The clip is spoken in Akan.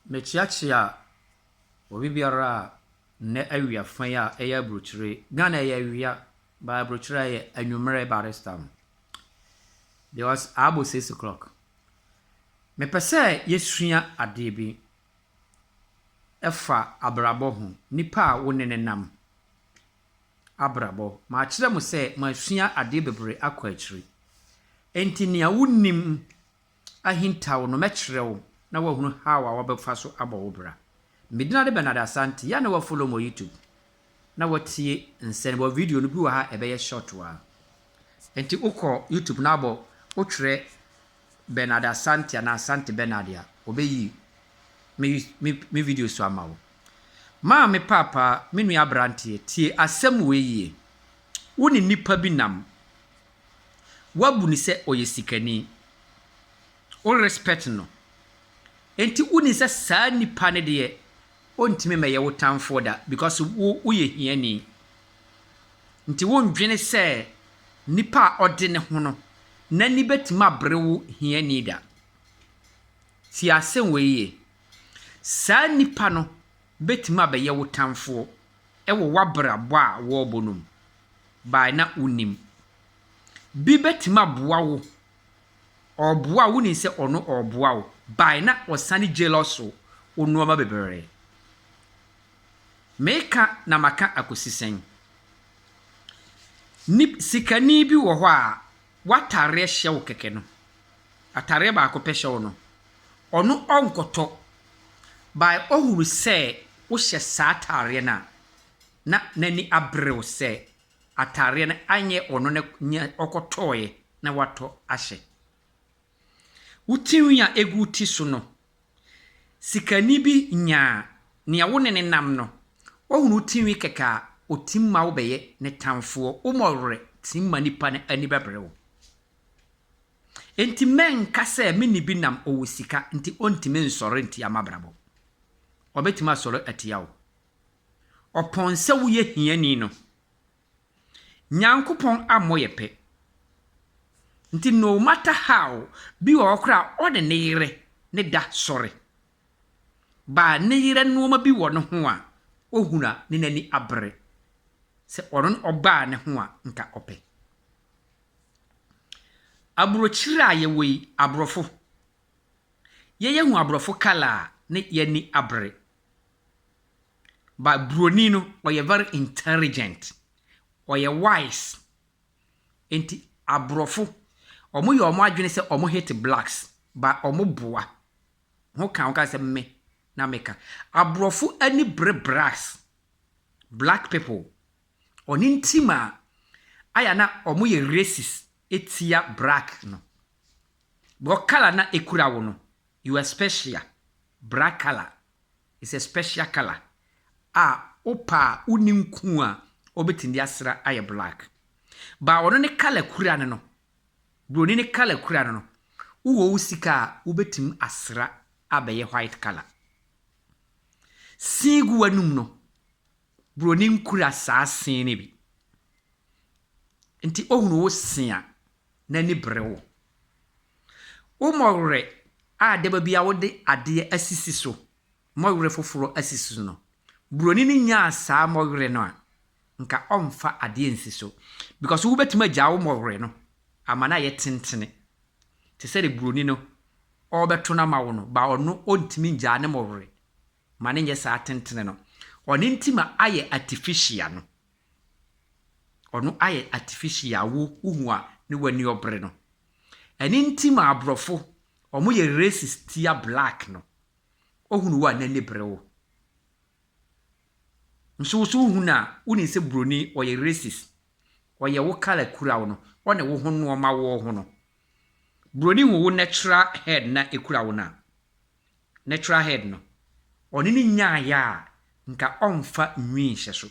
mechiachia obi biara ne awia fan ya eya brochire Ghana ya awia ba brochire ya anwumere barista there was about 6 o'clock me pese yesua ade bi efa abrabo ho nipa a wonene nam abrabo ma kire mo se ma sua ade bebre akwa akiri enti ne awunim ahintawo no mekirewo na wahunu hawa wabefa so abo bra medina de Bernard Asante ya na wa follow mo YouTube na watie nsenbo video no bi wa ha ebe ye short wa enti ukọ YouTube na abo utwere Bernard Asante na Asante Bernard ya obeyi me video so amawo ma me papa me nua brantie tie asem weyie woni nipa bi nam wabu ni se oyesikani o respect no enti woni se saa nipa ne de ontime meye wo tamfo da because wo ye hiani nti wondwene se nipa ode ne ho no na ni betima brewo hiani da ti asem weyie saa nipa no betima beye wo tamfo ewo wabrabo a wo bonum ba na unim bi betima boa wo oboa wo ni se ono oboa wo ba na osane jealous onu ma bebere meka na maka akosisen ni sikani bi wo ho a watare hye wo keke no atare ba akopɛ hye wo no ono onkoto by ohuru se wo hye saa atare na nani abrew se atare na anye ono ne okotoye na wato ahye utinwi a egu ti so no sikani bi nya ne wonene nam no ohunu utinwi keka otimma wo beye ne tamfo umorre timma nipa ne ani bebrewo enti men kase meni bi nam owusika nti ontime nsore nti amabrabo obetima soro atiawo oponse wo ye hiani no nyankopon amoyepe nti no matter how bi wo kra ode ne yire ne da sore ba ne yire no ma bi wo no ho a ohuna ne nani abre se oron oba ne ho a nka ope abrochira ye wei abrofo ye hu abrofo kala ne yani abre ba broni no oye very intelligent oye wise enti abrofo omo ye omo adwene se omo hate blacks ba omo boa ho kan ka se me na meka abrofo ani brass black people oni ntima aya na omo ye racist etia black no bo kala na ekura wo no you are special black color is a special color opa uninku a obetindi asra aye black ba wono ne kala kura no broni ne kala kura no uwo usika ubetim asra abaye white color sigu anum no broni nkura saa sen ne bi nti ohunu wo sia na ni brewo umorre deba bia wode ade asisi so morre foforo asisi so no broni ni nya saa morre no a nka omfa ade ensi so because wo betima gya wo morre no amana ye tentene te se de broni no obeto na ma wo no ba ono ontimi gya ne morre mane nye saa tentene no oni ntima aye artificial no ono aye artificial wo uhua ne wani obre no eni ntima abrofo omo ye racist tia black no ohunu wa nani brewo nso huna uni se broni oye racist oye wo kala kura wo no one wo ho no ma wo ho no broni wo natural head na ekura wo na natural head no oni ni nya ya nka omfa nwi hye so